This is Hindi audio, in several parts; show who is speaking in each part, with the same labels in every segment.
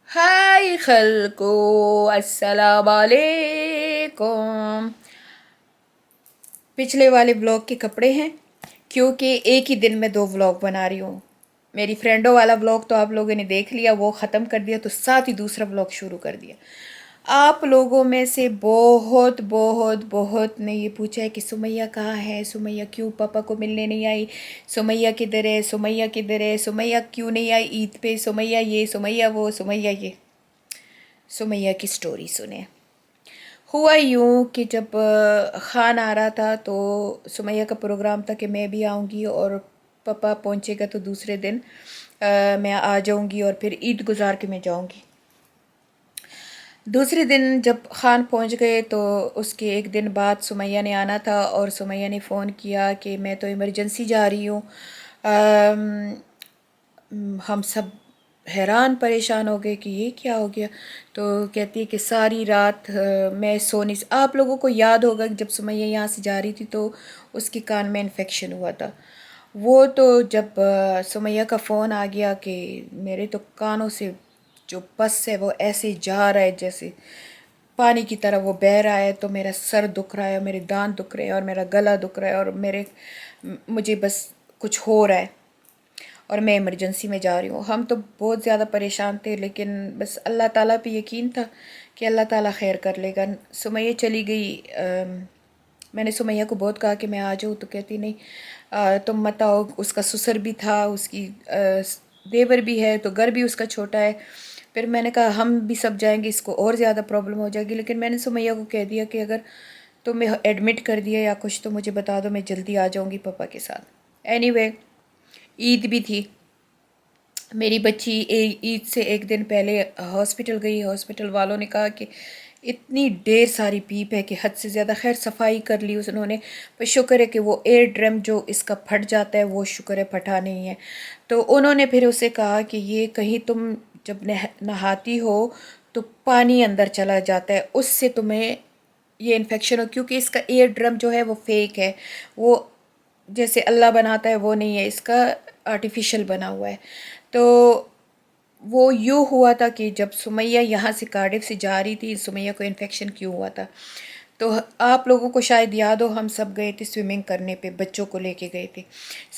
Speaker 1: हाय खल्को अस्सलाम वालेकुम। पिछले वाले व्लॉग के कपड़े हैं क्योंकि एक ही दिन में दो व्लॉग बना रही हूँ। मेरी फ्रेंडों वाला व्लॉग तो आप लोगों ने देख लिया, वो ख़त्म कर दिया, तो साथ ही दूसरा व्लॉग शुरू कर दिया। आप लोगों में से बहुत बहुत बहुत ने ये पूछा है कि सुमैया कहाँ है, सुमैया क्यों पापा को मिलने नहीं आई, सुमैया किधर है, सुमैया किधर है, सुमैया क्यों नहीं आई ईद पे, सुमैया ये सुमैया वो सुमैया ये। सुमैया की स्टोरी सुने। हुआ यूँ कि जब ख़ान आ रहा था तो सुमैया का प्रोग्राम था कि मैं भी आऊँगी और पापा पहुँचेगा तो दूसरे दिन मैं आ जाऊँगी और फिर ईद गुजार के मैं जाऊँगी। दूसरे दिन जब ख़ान पहुँच गए तो उसके एक दिन बाद सुमैया ने आना था और सुमैया ने फ़ोन किया कि मैं तो इमरजेंसी जा रही हूँ। हम सब हैरान परेशान हो गए कि ये क्या हो गया। तो कहती है कि सारी रात मैं सोने से, आप लोगों को याद होगा कि जब सुमैया यहाँ से जा रही थी तो उसके कान में इन्फेक्शन हुआ था। वो तो जब सुमैया का फ़ोन आ गया कि मेरे तो कानों से जो पस है वो ऐसे जा रहा है जैसे पानी की तरह वो बह रहा है, तो मेरा सर दुख रहा है, मेरे दांत दुख रहे हैं और मेरा गला दुख रहा है और मुझे बस कुछ हो रहा है और मैं इमरजेंसी में जा रही हूँ। हम तो बहुत ज़्यादा परेशान थे, लेकिन बस अल्लाह ताला पे यकीन था कि अल्लाह ताला खैर कर लेगा। सुमैया चली गई। मैंने सुमैया को बहुत कहा कि मैं आ जाऊँ, तो कहती नहीं, तुम मत आओ। उसका ससुर भी था, उसकी देवर भी है, तो घर भी उसका छोटा है। फिर मैंने कहा हम भी सब जाएंगे, इसको और ज़्यादा प्रॉब्लम हो जाएगी। लेकिन मैंने सुमैया को कह दिया कि अगर तुम्हें एडमिट कर दिया या कुछ तो मुझे बता दो, मैं जल्दी आ जाऊँगी पापा के साथ। एनीवे, ईद भी थी। मेरी बच्ची ईद से एक दिन पहले हॉस्पिटल गई। हॉस्पिटल वालों ने कहा कि इतनी ढेर सारी पीप है कि हद से ज़्यादा। खैर सफाई कर ली उन्होंने, पर शुक्र है कि वो एयर ड्रम जो इसका फट जाता है वो शुक्र है फटा नहीं है। तो उन्होंने फिर उसे कहा कि ये कहीं तुम जब नहाती हो तो पानी अंदर चला जाता है, उससे तुम्हें ये इन्फेक्शन हो, क्योंकि इसका एयर ड्रम जो है वो फेक है। वो जैसे अल्लाह बनाता है वो नहीं है, इसका आर्टिफिशियल बना हुआ है। तो वो यूँ हुआ था कि जब सुमैया यहाँ से कार्डिफ से जा रही थी, सुमैया को इन्फेक्शन क्यों हुआ था। तो आप लोगों को शायद याद हो, हम सब गए थे स्विमिंग करने पे, बच्चों को लेके गए थे।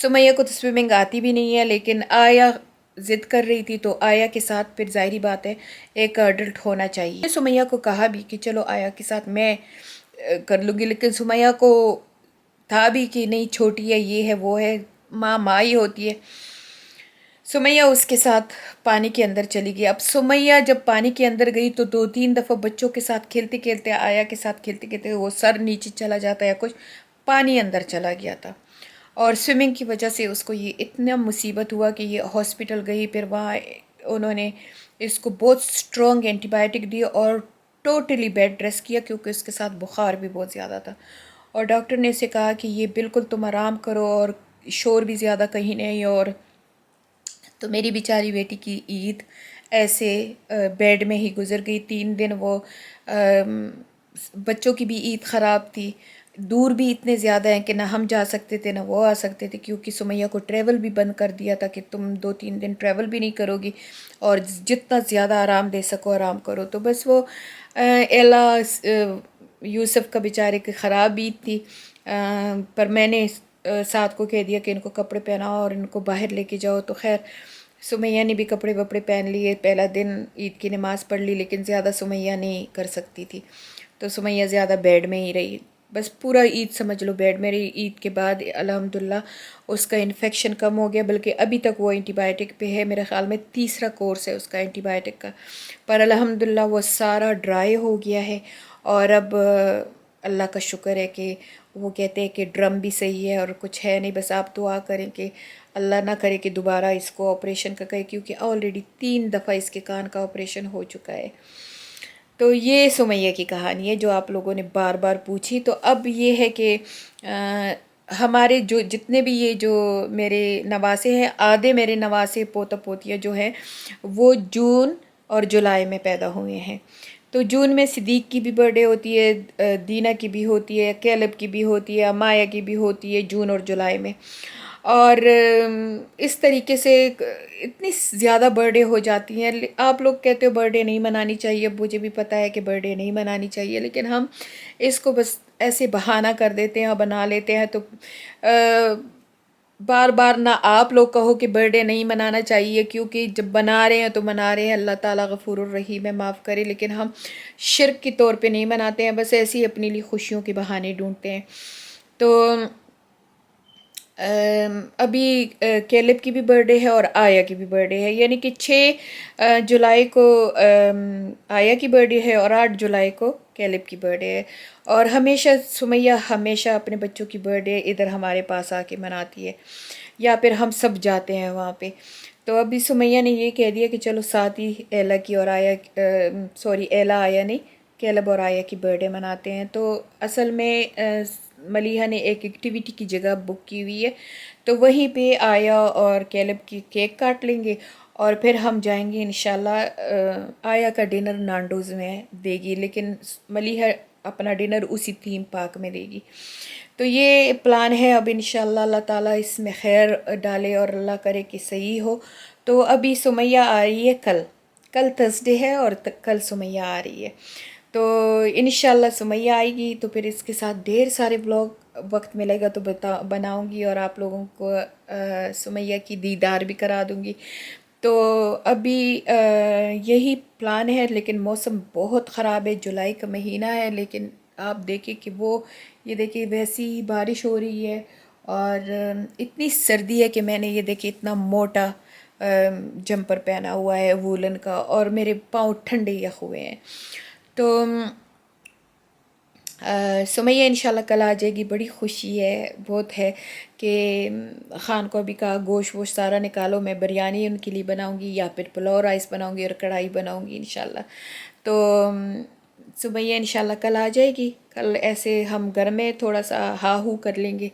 Speaker 1: सुमैया को तो स्विमिंग आती भी नहीं है, लेकिन आया ज़िद कर रही थी तो आया के साथ फिर ज़ाहिरी बात है एक अडल्ट होना चाहिए। सुमैया को कहा भी कि चलो आया के साथ मैं कर लूँगी, लेकिन सुमैया को था भी कि नहीं, छोटी है, ये है वो है, माँ माँ ही होती है। सुमैया उसके साथ पानी के अंदर चली गई। अब सुमैया जब पानी के अंदर गई तो दो तीन दफ़ा बच्चों के साथ खेलते खेलते, आया के साथ खेलते खेलते वो सर नीचे चला जाता या कुछ, पानी अंदर चला गया था। और स्विमिंग की वजह से उसको ये इतना मुसीबत हुआ कि ये हॉस्पिटल गई। फिर वहाँ उन्होंने इसको बहुत स्ट्रॉन्ग एंटीबायोटिक दी और टोटली बेड रेस्ट किया, क्योंकि उसके साथ बुखार भी बहुत ज़्यादा था। और डॉक्टर ने इसे कहा कि ये बिल्कुल तुम आराम करो और शोर भी ज़्यादा कहीं नहीं। और तो मेरी बेचारी बेटी की ईद ऐसे बेड में ही गुजर गई। 3 दिन वो बच्चों की भी ईद ख़राब थी। दूर भी इतने ज़्यादा हैं कि ना हम जा सकते थे ना वो आ सकते थे, क्योंकि सुमैया को ट्रैवल भी बंद कर दिया था कि तुम 2-3 दिन ट्रैवल भी नहीं करोगी और जितना ज़्यादा आराम दे सको आराम करो। तो बस वो एला यूसुफ का बेचारे की ख़राब ईद थी। पर मैंने साथ को कह दिया कि इनको कपड़े पहनाओ और इनको बाहर लेके जाओ। तो खैर सुमैया ने भी कपड़े वपड़े पहन लिए। पहला दिन ईद की नमाज़ पढ़ ली, लेकिन ज़्यादा सुमैया नहीं कर सकती थी, तो सुमैया ज़्यादा बेड में ही रही। बस पूरा ईद समझ लो बेड में रही। ईद के बाद अल्हम्दुलिल्लाह उसका इन्फेक्शन कम हो गया, बल्कि अभी तक वो एंटीबायोटिक पे है। मेरे ख़्याल में तीसरा कोर्स है उसका एंटीबायोटिक का, पर अल्हम्दुलिल्लाह वो सारा ड्राई हो गया है। और अब अल्लाह का शुक्र है कि वो कहते हैं कि ड्रम भी सही है और कुछ है नहीं। बस आप दुआ करें कि अल्लाह ना करे कि दोबारा इसको ऑपरेशन का कहे, क्योंकि ऑलरेडी 3 दफ़ा इसके कान का ऑपरेशन हो चुका है। तो ये सुमैया की कहानी है जो आप लोगों ने बार बार पूछी। तो अब ये है कि हमारे जो जितने भी ये जो मेरे नवासे हैं, आधे मेरे नवासे पोता पोतियाँ जो हैं वो जून और जुलाई में पैदा हुए हैं। तो जून में सिद्दीक की भी बर्थडे होती है, दीना की भी होती है, कैलब की भी होती है, अमाया की भी होती है जून और जुलाई में। और इस तरीके से इतनी ज़्यादा बर्थडे हो जाती हैं। आप लोग कहते हो बर्थडे नहीं मनानी चाहिए, मुझे भी पता है कि बर्थडे नहीं मनानी चाहिए, लेकिन हम इसको बस ऐसे बहाना कर देते हैं और बना लेते हैं। तो बार बार ना आप लोग कहो कि बर्थडे नहीं मनाना चाहिए, क्योंकि जब बना रहे हैं तो मना रहे हैं, अल्लाह ताला गफूरुर रहीम है, माफ़ करे, लेकिन हम शिर्क के तौर पे नहीं मनाते हैं, बस ऐसे ही अपने लिए खुशियों के बहाने ढूंढते हैं। तो अभी कैलिब की भी बर्थडे है और आया की भी बर्थडे है, यानी कि 6 जुलाई को आया की बर्थडे है और 8 जुलाई को कैलिब की बर्थडे है। और हमेशा सुमैया हमेशा अपने बच्चों की बर्थडे इधर हमारे पास आके मनाती है, या फिर हम सब जाते हैं वहाँ पे। तो अभी सुमैया ने ये कह दिया कि चलो साथ ही एला की और आया, सॉरी एला आया नहीं, कैलब और आया की बर्थडे मनाते हैं। तो असल में मलिहा ने एक एक्टिविटी की जगह बुक की हुई है, तो वहीं पे आया और कैलब की केक काट लेंगे और फिर हम जाएंगे इंशाल्लाह। आया का डिनर नांडोज़ में देगी, लेकिन मलिहा अपना डिनर उसी थीम पार्क में देगी। तो ये प्लान है। अब इंशाल्लाह अल्लाह ताला इसमें खैर डाले और अल्लाह करे कि सही हो। तो अभी सुमैया आ रही है कल, कल थर्सडे है और कल सुमैया आ रही है। तो इंशाल्लाह सुमैया आएगी तो फिर इसके साथ ढेर सारे व्लॉग, वक्त मिलेगा तो बनाऊंगी और आप लोगों को सुमैया की दीदार भी करा दूंगी। तो अभी यही प्लान है, लेकिन मौसम बहुत ख़राब है, जुलाई का महीना है, लेकिन आप देखिए कि वो ये देखिए वैसी ही बारिश हो रही है और इतनी सर्दी है कि मैंने ये देखिए इतना मोटा जंपर पहना हुआ है वूलन का और मेरे पाँव ठंडे यख हुए हैं। तो सुमैया इंशाल्लाह कल आ जाएगी, बड़ी खुशी है बहुत है कि ख़ान को अभी कहा गोश्त वोश्त सारा निकालो, मैं बिरयानी उनके लिए बनाऊंगी या फिर पुलाव राइस बनाऊंगी और कढ़ाई बनाऊंगी इंशाल्लाह। तो सुमैया इंशाल्लाह कल आ जाएगी। कल ऐसे हम घर में थोड़ा सा हा हू कर लेंगे।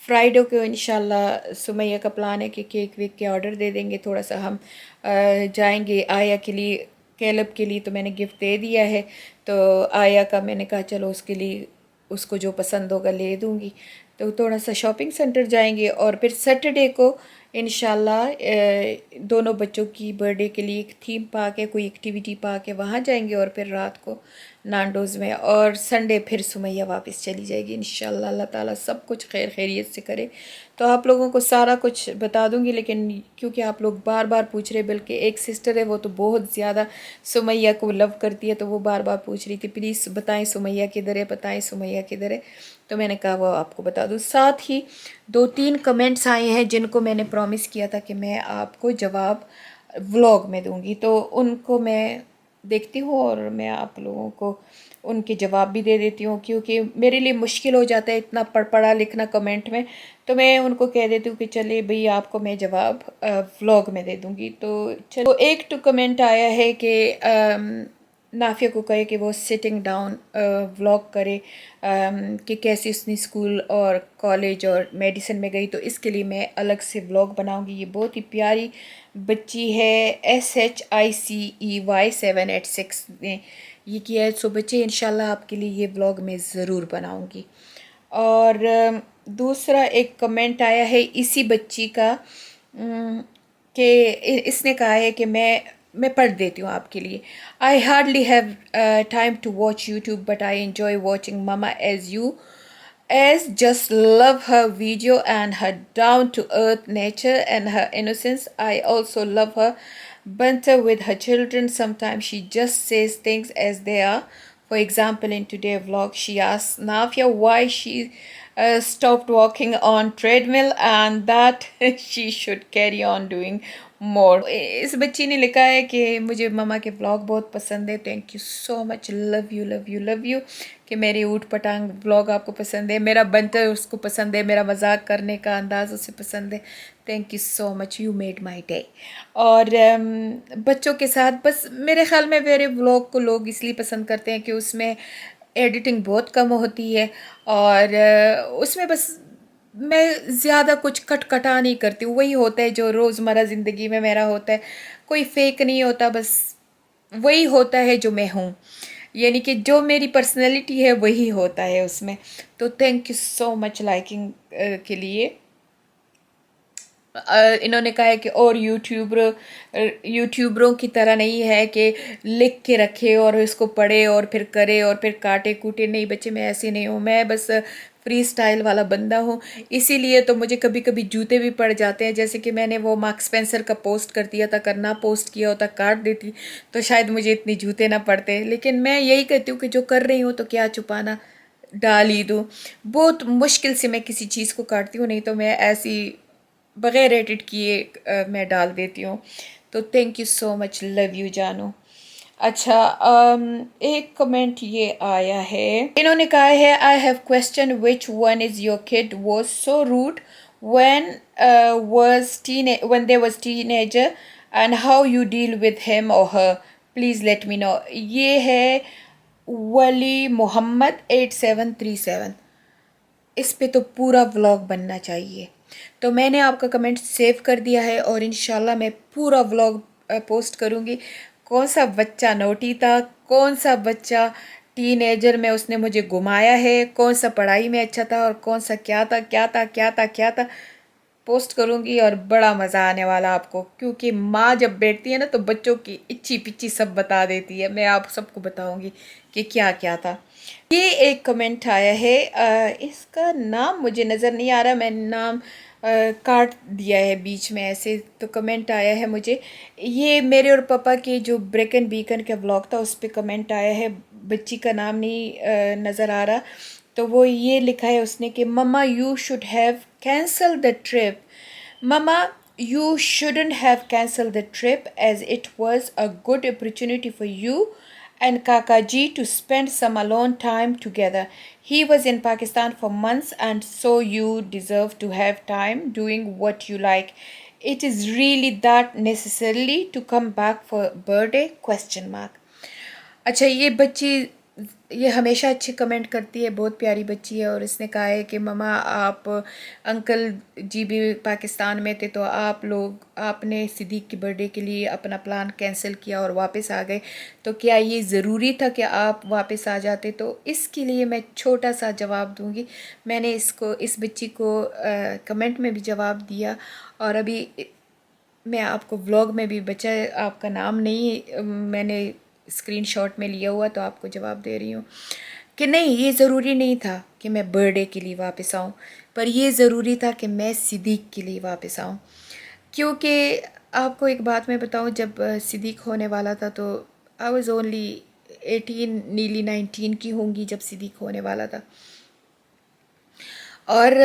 Speaker 1: फ्राइडे को इंशाल्लाह सुमैया का प्लान है कि केक वेक के ऑर्डर दे देंगे, थोड़ा सा हम जाएंगे। आया के लिए, कैलब के लिए तो मैंने गिफ्ट दे दिया है, तो आया का मैंने कहा चलो उसके लिए उसको जो पसंद होगा ले दूँगी। तो थोड़ा सा शॉपिंग सेंटर जाएंगे और फिर सैटरडे को इंशाल्लाह दोनों बच्चों की बर्थडे के लिए एक थीम पार्क है, कोई एक्टिविटी पार्क है, वहाँ जाएंगे और फिर रात को नांडोज़ में, और संडे फिर सुमैया वापस चली जाएगी इंशाल्लाह। अल्लाह ताला सब कुछ खैर खैरियत से करे। तो आप लोगों को सारा कुछ बता दूंगी, लेकिन क्योंकि आप लोग बार बार पूछ रहे, बल्कि एक सिस्टर है वो तो बहुत ज़्यादा सुमैया को लव करती है, तो वो बार बार पूछ रही थी प्लीज़ बताएं सुमैया किधर है, बताएं सुमैया किधर है। तो मैंने कहा वो आपको बता दूँ। साथ ही 2-3 कमेंट्स आए हैं जिनको मैंने प्रॉमिस किया था कि मैं आपको जवाब व्लॉग में दूंगी, तो उनको मैं देखती हूँ और मैं आप लोगों को उनके जवाब भी दे देती हूँ, क्योंकि मेरे लिए मुश्किल हो जाता है इतना पढ़ा लिखना कमेंट में। तो मैं उनको कह देती हूँ कि चलिए भई आपको मैं जवाब व्लॉग में दे दूँगी। तो चलो एक तो कमेंट आया है कि नाफिया को कहे कि वो सिटिंग डाउन व्लॉग करे कि कैसे उसने स्कूल और कॉलेज और मेडिसिन में गई, तो इसके लिए मैं अलग से व्लॉग बनाऊंगी। ये बहुत ही प्यारी बच्ची है, SHICEY786 ने ये किया है। सो बच्चे इंशाल्लाह आपके लिए ये व्लॉग मैं ज़रूर बनाऊंगी। और दूसरा एक कमेंट आया है इसी बच्ची का कि इसने कहा है कि मैं पढ़ देती हूँ आपके लिए। I hardly have time to watch YouTube but I enjoy watching mama as you as just love her video and her down to earth nature and her innocence. I also love her banter with her children. Sometimes she just says things as they are. For example, in today's vlog, she asked Nafia why she stopped walking on treadmill and that she should carry on doing more. इस बच्ची ने लिखा है कि मुझे ममा के व्लॉग बहुत पसंद है। Thank you so much, love you love you love you कि मेरी ऊट पटांग व्लॉग आपको पसंद है, मेरा बनता उसको पसंद है, मेरा मजाक करने का अंदाज़ उसे पसंद है। Thank you so much, you made my day. और बच्चों के साथ बस मेरे ख्याल में मेरे व्लॉग को लोग इसलिए पसंद करते हैं कि उसमें एडिटिंग बहुत कम होती है और उसमें बस मैं ज़्यादा कुछ कटा नहीं करती हूँ, वही होता है जो रोज़मर्रा ज़िंदगी में मेरा होता है, कोई फेक नहीं होता, बस वही होता है जो मैं हूँ, यानी कि जो मेरी पर्सनैलिटी है वही होता है उसमें। तो thank you so much liking के लिए। इन्होंने कहा है कि और यूट्यूबरों की तरह नहीं है कि लिख के रखे और इसको पढ़े और फिर करे और फिर काटे कूटे। नहीं बच्चे, मैं ऐसी नहीं हूँ, मैं बस फ्री स्टाइल वाला बंदा हूँ। इसीलिए तो मुझे कभी कभी जूते भी पड़ जाते हैं, जैसे कि मैंने वो मार्क स्पेंसर का पोस्ट कर दिया था, करना पोस्ट किया होता काट देती तो शायद मुझे इतनी जूते ना पड़ते। लेकिन मैं यही कहती हूँ कि जो कर रही हूँ तो क्या छुपाना, डाल ही दूँ। बहुत मुश्किल से मैं किसी चीज़ को काटती हूँ, नहीं तो मैं ऐसी बगैर एडिट किए मैं डाल देती हूँ। तो thank you so much, love you जानू। अच्छा, एक कमेंट ये आया है, इन्होंने कहा है I have question which one is your kid was so rude when when they was teenager and how you deal with him or her, please let me know। ये है वली मोहम्मद 8737। इस पे तो पूरा व्लॉग बनना चाहिए। तो मैंने आपका कमेंट सेव कर दिया है और इंशाल्लाह मैं पूरा व्लॉग पोस्ट करूँगी। कौन सा बच्चा नोटी था, कौन सा बच्चा टीनेजर में उसने मुझे घुमाया है, कौन सा पढ़ाई में अच्छा था और कौन सा क्या था क्या था क्या था क्या था, पोस्ट करूँगी और बड़ा मज़ा आने वाला आपको। क्योंकि माँ जब बैठती है ना तो बच्चों की इच्छी पिच्छी सब बता देती है। मैं आप सबको बताऊँगी कि क्या क्या था। ये एक कमेंट आया है, इसका नाम मुझे नज़र नहीं आ रहा, मैंने नाम काट दिया है बीच में ऐसे। तो कमेंट आया है मुझे, ये मेरे और पापा के जो ब्रेकन बीकन का व्लॉग था उस पर कमेंट आया है। बच्ची का नाम नहीं नज़र आ रहा। तो वो ये लिखा है उसने कि mamma you should have cancel the trip. Mamma you shouldn't have cancelled the trip as it was a good opportunity for you and Kakaji to spend some alone time together. He was in Pakistan for months and so you deserve to have time doing what you like. It is really that necessarily to come back for birthday question mark। अच्छा, ये बच्ची ये हमेशा अच्छी कमेंट करती है, बहुत प्यारी बच्ची है। और इसने कहा है कि ममा आप अंकल जी भी पाकिस्तान में थे तो आप लोग आपने सिद्दीक की बर्थडे के लिए अपना प्लान कैंसिल किया और वापस आ गए, तो क्या ये ज़रूरी था कि आप वापस आ जाते? तो इसके लिए मैं छोटा सा जवाब दूंगी। मैंने इस बच्ची को कमेंट में भी जवाब दिया और अभी मैं आपको व्लॉग में भी, बच्चा आपका नाम नहीं मैंने स्क्रीनशॉट में लिया हुआ तो आपको जवाब दे रही हूँ कि नहीं, ये ज़रूरी नहीं था कि मैं बर्थडे के लिए वापस आऊँ, पर ये ज़रूरी था कि मैं सिद्दीक के लिए वापस आऊँ। क्योंकि आपको एक बात मैं बताऊँ, जब सिद्दीक होने वाला था तो आई वॉज़ ओनली 18, नीली 19 की होंगी जब सिद्दीक होने वाला था। और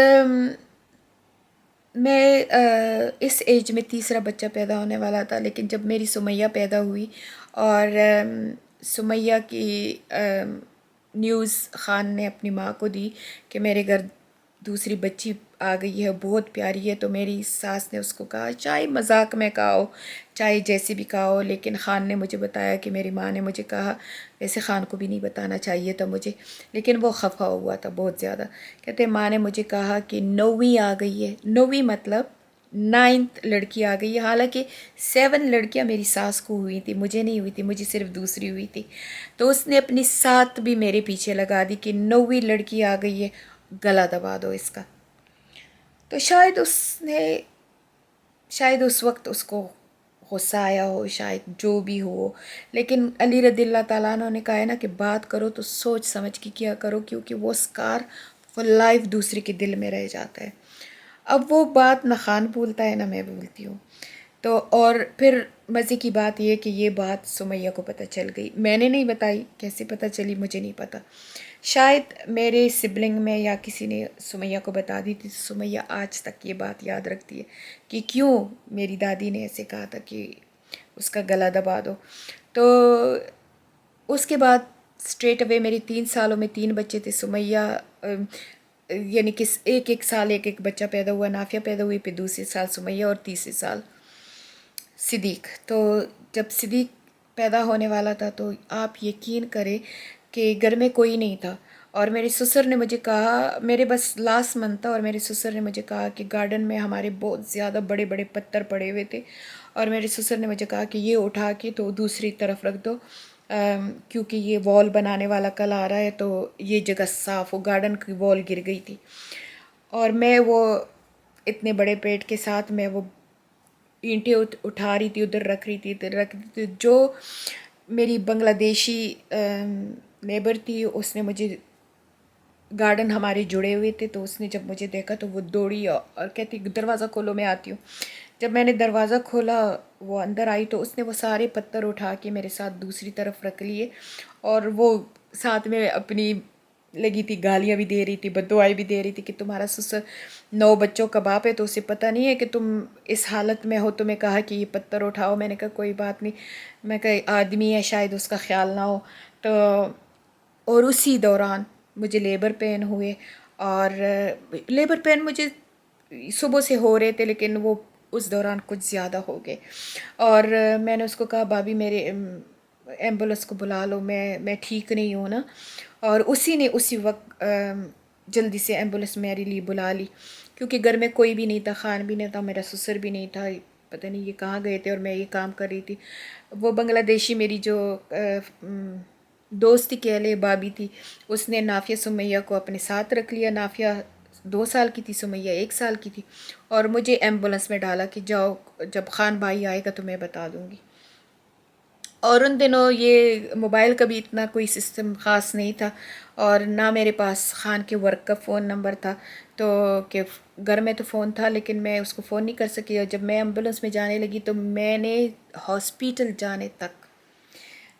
Speaker 1: मैं इस एज में तीसरा बच्चा पैदा होने वाला था। लेकिन जब मेरी सुमैया पैदा हुई और सुमैया की न्यूज़ ख़ान ने अपनी माँ को दी कि मेरे घर दूसरी बच्ची आ गई है, बहुत प्यारी है, तो मेरी सास ने उसको कहा, चाहे मजाक में कहा हो चाहे जैसे भी कहा हो, लेकिन ख़ान ने मुझे बताया कि मेरी माँ ने मुझे कहा, वैसे ख़ान को भी नहीं बताना चाहिए था मुझे, लेकिन वो खफा हुआ था बहुत ज़्यादा। कहते माँ ने मुझे कहा कि 9वीं आ गई है, 9वीं मतलब 9th लड़की आ गई है। हालांकि 7 लड़कियां मेरी सास को हुई थी, मुझे नहीं हुई थी, मुझे सिर्फ दूसरी हुई थी। तो उसने अपनी 7 भी मेरे पीछे लगा दी कि 9वीं लड़की आ गई है, गला दबा दो इसका। तो शायद उस वक्त उसको गुस्सा आया हो, शायद जो भी हो। लेकिन अली रदिल्ला ताला अन्हु ने कहा है ना कि बात करो तो सोच समझ के किया करो, क्योंकि वो स्कार फॉर लाइफ दूसरे के दिल में रह जाता है। अब वो बात ना खान भूलता है ना मैं भूलती हूँ। तो और फिर मज़े की बात ये कि ये बात सुमैया को पता चल गई, मैंने नहीं बताई, कैसे पता चली मुझे नहीं पता। शायद मेरे सिबलिंग में या किसी ने सुमैया को बता दी थी। सुमैया आज तक ये बात याद रखती है कि क्यों मेरी दादी ने ऐसे कहा था कि उसका गला दबा दो। तो उसके बाद स्ट्रेट अवे मेरी 3 सालों में 3 बच्चे थे। सुमैया यानी कि एक एक साल एक एक बच्चा पैदा हुआ। नाफिया पैदा हुई, फिर दूसरे साल सुमैया और तीसरे साल सिद्दीक। तो जब सिद्दीक पैदा होने वाला था तो आप यकीन करें कि घर में कोई नहीं था और मेरे ससुर ने मुझे कहा, मेरे बस लास्ट मंथ था और मेरे ससुर ने मुझे कहा कि गार्डन में हमारे बहुत ज़्यादा बड़े बड़े पत्थर पड़े हुए थे और मेरे ससुर ने मुझे कहा कि ये उठा के तो दूसरी तरफ रख दो, क्योंकि ये वॉल बनाने वाला कल आ रहा है तो ये जगह साफ़ हो। गार्डन की वॉल गिर गई थी और मैं वो इतने बड़े पेट के साथ मैं वो ईंटें उठा रही थी, उधर रख रही थी, इधर रख रही थी। जो मेरी बांग्लादेशी नेबर थी, उसने मुझे, गार्डन हमारे जुड़े हुए थे, तो उसने जब मुझे देखा तो वो दौड़ी और कहती दरवाज़ा खोलो, मैं आती हूँ। जब मैंने दरवाज़ा खोला, वो अंदर आई तो उसने वो सारे पत्थर उठा के मेरे साथ दूसरी तरफ रख लिए, और वो साथ में अपनी लगी थी, गालियाँ भी दे रही थी, बद्दुआएं भी दे रही थी कि तुम्हारा ससुर 9 बच्चों का बाप है, तो उसे पता नहीं है कि तुम इस हालत में हो, तुम्हें कहा कि ये पत्थर उठाओ। मैंने कहा कोई बात नहीं, मैं कहा आदमी है, शायद उसका ख्याल ना हो। तो और उसी दौरान मुझे लेबर पेन हुए, और लेबर पेन मुझे सुबह से हो रहे थे, लेकिन वो उस दौरान कुछ ज़्यादा हो गए। और मैंने उसको कहा भाभी मेरे एम्बुलेंस को बुला लो, मैं ठीक नहीं हूँ ना। और उसी ने उसी वक्त जल्दी से एम्बुलेंस मेरे लिए बुला ली, क्योंकि घर में कोई भी नहीं था, खान भी नहीं था, मेरा ससुर भी नहीं था, पता नहीं ये कहाँ गए थे, और मैं ये काम कर रही थी। वो बांग्लादेशी मेरी जो दोस्त कह ले, भाभी थी, उसने नाफिया सुमैया को अपने साथ रख लिया। नाफिया 2 साल की थी, सुमैया 1 साल की थी, और मुझे एम्बुलेंस में डाला कि जाओ, जब खान भाई आएगा तो मैं बता दूँगी। और उन दिनों ये मोबाइल का भी इतना कोई सिस्टम ख़ास नहीं था, और ना मेरे पास खान के वर्क का फ़ोन नंबर था, तो कि घर में तो फ़ोन था लेकिन मैं उसको फ़ोन नहीं कर सकी। और जब मैं एम्बुलेंस में जाने लगी तो मैंने हॉस्पिटल जाने तक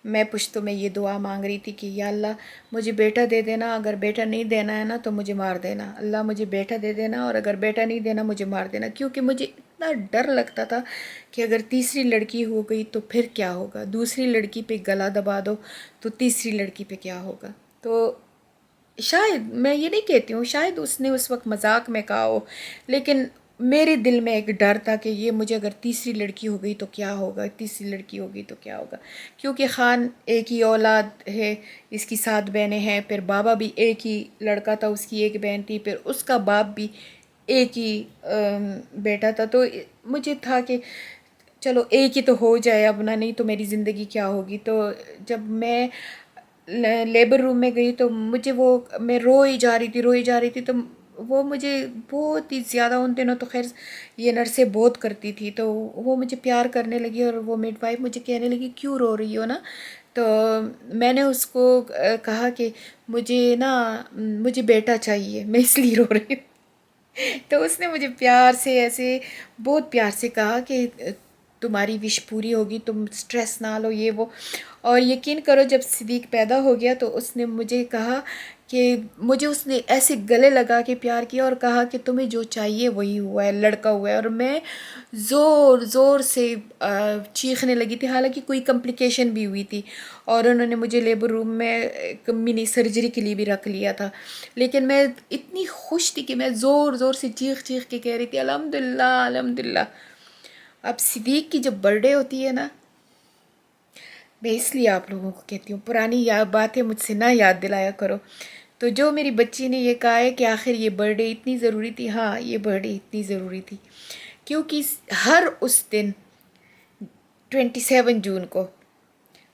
Speaker 1: मैं पुश्तों में ये दुआ मांग रही थी कि या अल्लाह मुझे बेटा दे देना, अगर बेटा नहीं देना है ना तो मुझे मार देना। अल्लाह मुझे बेटा दे देना, और अगर बेटा नहीं देना मुझे मार देना। क्योंकि मुझे इतना डर लगता था कि अगर तीसरी लड़की हो गई तो फिर क्या होगा, दूसरी लड़की पे गला दबा दो तो तीसरी लड़की पे क्या होगा। तो शायद, मैं ये नहीं कहती हूँ, शायद उसने उस वक्त मजाक में कहा हो, लेकिन मेरे दिल में एक डर था कि ये मुझे अगर तीसरी लड़की हो गई तो क्या होगा, तीसरी लड़की होगी तो क्या होगा। क्योंकि खान एक ही औलाद है, इसकी 7 बहनें हैं, फिर बाबा भी एक ही लड़का था, उसकी एक बहन थी, फिर उसका बाप भी एक ही बेटा था। तो मुझे था कि चलो एक ही तो हो जाए अब ना, नहीं तो मेरी ज़िंदगी क्या होगी। तो जब मैं लेबर रूम में गई तो मुझे वो, मैं रोई जा रही थी, रोई जा रही थी। तो वो मुझे बहुत ही ज़्यादा, उन दिनों तो खैर ये नर्सें बहुत करती थी, तो वो मुझे प्यार करने लगी, और वो मिडवाइफ मुझे कहने लगी क्यों रो रही हो ना। तो मैंने उसको कहा कि मुझे ना, मुझे बेटा चाहिए, मैं इसलिए रो रही हूँ। तो उसने मुझे प्यार से, ऐसे बहुत प्यार से कहा कि तुम्हारी विश पूरी होगी, तुम स्ट्रेस ना लो, ये वो। और यकीन करो जब सिद्दीक पैदा हो गया तो उसने मुझे कहा कि, मुझे उसने ऐसे गले लगा के प्यार किया और कहा कि तुम्हें जो चाहिए वही हुआ है, लड़का हुआ है। और मैं ज़ोर ज़ोर से चीखने लगी थी, हालांकि कोई कॉम्प्लिकेशन भी हुई थी, और उन्होंने मुझे लेबर रूम में एक मिनी सर्जरी के लिए भी रख लिया था। लेकिन मैं इतनी खुश थी कि मैं ज़ोर ज़ोर से चीख चीख के कह रही थी अल्हम्दुलिल्लाह अल्हम्दुलिल्लाह। अब सिद्दीक की जब बर्थडे होती है ना, मैं इसलिए आप लोगों को कहती हूँ पुरानी याद बातें मुझसे ना याद दिलाया करो। तो जो मेरी बच्ची ने ये कहा है कि आखिर ये बर्थडे इतनी ज़रूरी थी, हाँ ये बर्थडे इतनी ज़रूरी थी, क्योंकि हर उस दिन 27 जून को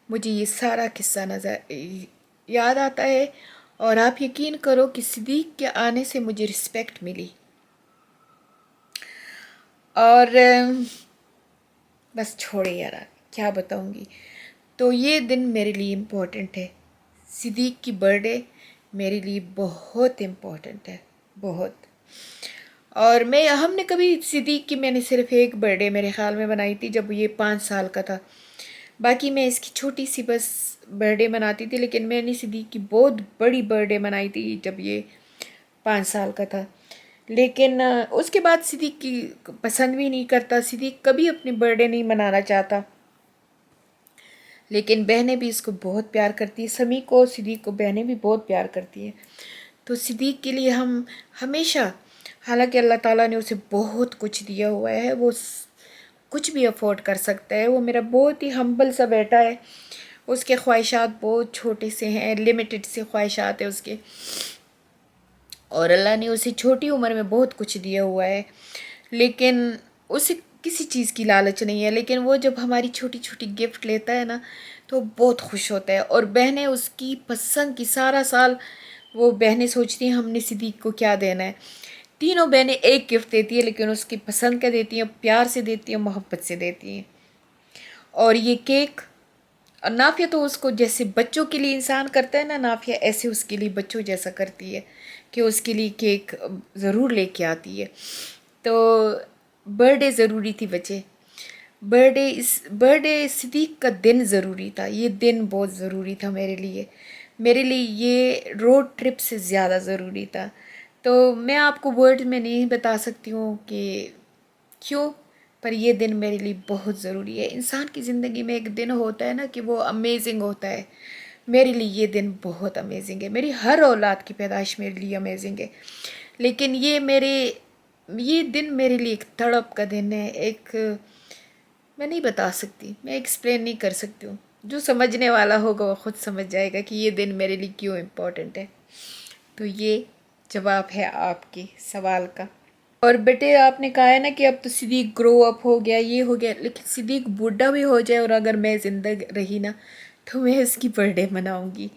Speaker 1: मुझे ये सारा किस्सा नज़र याद आता है। और आप यकीन करो कि सिद्दीक के आने से मुझे रिस्पेक्ट मिली। और बस छोड़े यार, क्या बताऊँगी। तो ये दिन मेरे लिए इम्पोर्टेंट है, सिद्दीक की बर्थडे मेरे लिए बहुत इम्पोर्टेंट है, बहुत। और मैं, हमने कभी सिद्दीक की, मैंने सिर्फ एक बर्थडे मेरे ख्याल में बनाई थी जब ये 5 साल का था। बाकी मैं इसकी छोटी सी बस बर्थडे मनाती थी, लेकिन मैंने सिद्दीक की बहुत बड़ी बर्थडे मनाई थी जब ये 5 साल का था। लेकिन उसके बाद सिद्दीक की पसंद भी नहीं करता, सिद्दीक कभी अपनी बर्थडे नहीं मनाना चाहता। लेकिन बहनें भी इसको बहुत प्यार करती है, समी को, सिद्दीक को बहनें भी बहुत प्यार करती हैं। तो सिद्दीक के लिए हम हमेशा, हालांकि अल्लाह ताला ने उसे बहुत कुछ दिया हुआ है, वो कुछ भी अफोर्ड कर सकता है, वो मेरा बहुत ही हम्बल सा बेटा है। उसके ख्वाहिशात बहुत छोटे से हैं, लिमिटेड से ख्वाहिशात है उसके, और अल्लाह ने उसे छोटी उम्र में बहुत कुछ दिया हुआ है, लेकिन उसे किसी चीज़ की लालच नहीं है। लेकिन वो जब हमारी छोटी छोटी गिफ्ट लेता है ना तो बहुत खुश होता है। और बहनें उसकी पसंद की, सारा साल वो बहनें सोचती हैं हमने सिद्दीक को क्या देना है। तीनों बहनें एक गिफ्ट देती है, लेकिन उसकी पसंद का देती हैं, प्यार से देती हैं, मोहब्बत से देती हैं। और ये केक, और नाफिया तो उसको जैसे बच्चों के लिए इंसान करता है ना, नाफिया ऐसे उसके लिए बच्चों जैसा करती है कि उसके लिए केक ज़रूर लेके आती है। तो बर्थडे ज़रूरी थी बच्चे, बर्थडे सिद्दीक का दिन ज़रूरी था। ये दिन बहुत ज़रूरी था मेरे लिए ये रोड ट्रिप से ज़्यादा ज़रूरी था। तो मैं आपको वर्ड में नहीं बता सकती हूँ कि क्यों, पर ये दिन मेरे लिए बहुत ज़रूरी है। इंसान की ज़िंदगी में एक दिन होता है ना कि वो अमेजिंग होता है। मेरे लिए ये दिन बहुत अमेजिंग है। मेरी हर औलाद की पैदाइश मेरे लिए अमेजिंग है, लेकिन ये दिन मेरे लिए एक तड़प का दिन है। एक, मैं नहीं बता सकती, मैं एक्सप्लेन नहीं कर सकती हूँ। जो समझने वाला होगा वो खुद समझ जाएगा कि ये दिन मेरे लिए क्यों इम्पोर्टेंट है। तो ये जवाब है आपके सवाल का। और बेटे आपने कहा है ना कि अब तो सिद्दीक ग्रो अप हो गया, ये हो गया, लेकिन सिद्दीक बूढ़ा भी हो जाए और अगर मैं ज़िंदा रही ना, तो मैं उसकी बर्थडे मनाऊंगी।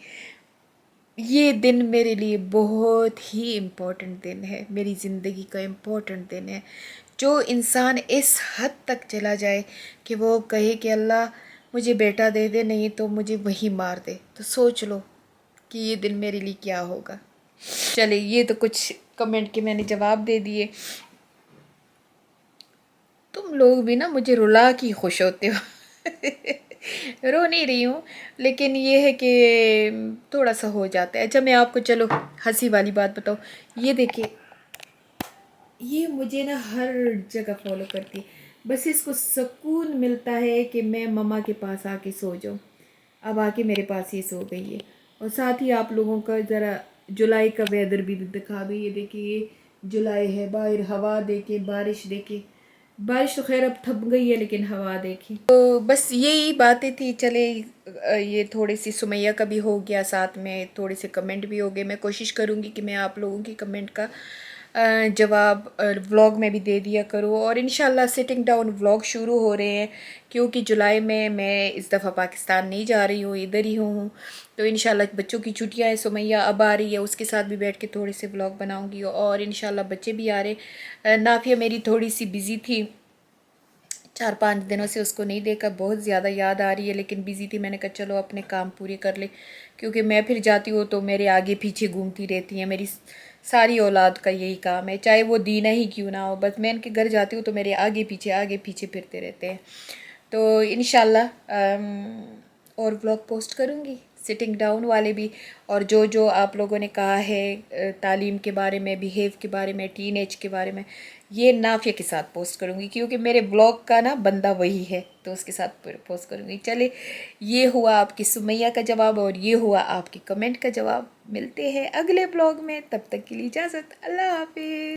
Speaker 1: ये दिन मेरे लिए बहुत ही इम्पोर्टेंट दिन है, मेरी ज़िंदगी का इम्पोर्टेंट दिन है। जो इंसान इस हद तक चला जाए कि वो कहे कि अल्लाह मुझे बेटा दे दे, नहीं तो मुझे वही मार दे, तो सोच लो कि ये दिन मेरे लिए क्या होगा। चलिए, ये तो कुछ कमेंट के मैंने जवाब दे दिए। तुम लोग भी ना मुझे रुला के खुश होते हो। रो नहीं रही हूँ, लेकिन ये है कि थोड़ा सा हो जाता है। अच्छा, मैं आपको चलो हंसी वाली बात बताऊँ। ये देखिए, ये मुझे ना हर जगह फॉलो करती है। बस इसको सुकून मिलता है कि मैं मम्मा के पास आके सो जाऊँ। अब आके मेरे पास ही सो गई है। और साथ ही आप लोगों का ज़रा जुलाई का वेदर भी दिखा दो। ये देखिए, जुलाई है, बाहर हवा देखे, बारिश देखे। बारिश तो खैर अब थम गई है, लेकिन हवा देखी। तो बस यही बातें थी। चले, ये थोड़ी सी सुमैया का भी हो गया, साथ में थोड़े से कमेंट भी हो गए। मैं कोशिश करूँगी कि मैं आप लोगों की कमेंट का जवाब व्लॉग में भी दे दिया करूँ। और इंशाल्लाह सिटिंग डाउन व्लॉग शुरू हो रहे हैं, क्योंकि जुलाई में मैं इस दफ़ा पाकिस्तान नहीं जा रही हूँ, इधर ही हूँ। तो इंशाल्लाह बच्चों की छुट्टियाँ हैं, सुमैया अब आ रही है, उसके साथ भी बैठ के थोड़े से व्लॉग बनाऊँगी। और इंशाल्लाह बच्चे भी आ रहे। नाफिया मेरी थोड़ी सी बिज़ी थी, 4-5 दिनों से उसको नहीं देखा, बहुत ज़्यादा याद आ रही है, लेकिन बिज़ी थी। मैंने कहा चलो अपने काम पूरे कर ले, क्योंकि मैं फिर जाती हूँ तो मेरे आगे पीछे घूमती रहती हैं। मेरी सारी औलाद का यही काम है, चाहे वो दीना ही क्यों ना हो, बस मैं इनके घर जाती हूँ तो मेरे आगे पीछे फिरते रहते हैं। तो इंशाल्लाह और व्लॉग पोस्ट करूँगी, सिटिंग डाउन वाले भी। और जो जो आप लोगों ने कहा है तालीम के बारे में, बिहेव के बारे में, टीनेज के बारे में, ये नाफिया के साथ पोस्ट करूँगी, क्योंकि मेरे ब्लॉग का ना बंदा वही है, तो उसके साथ पोस्ट करूँगी। चले, ये हुआ आपकी सुमैया का जवाब और ये हुआ आपके कमेंट का जवाब। मिलते हैं अगले ब्लॉग में, तब तक के लिए इजाज़त, अल्लाह हाफिज़।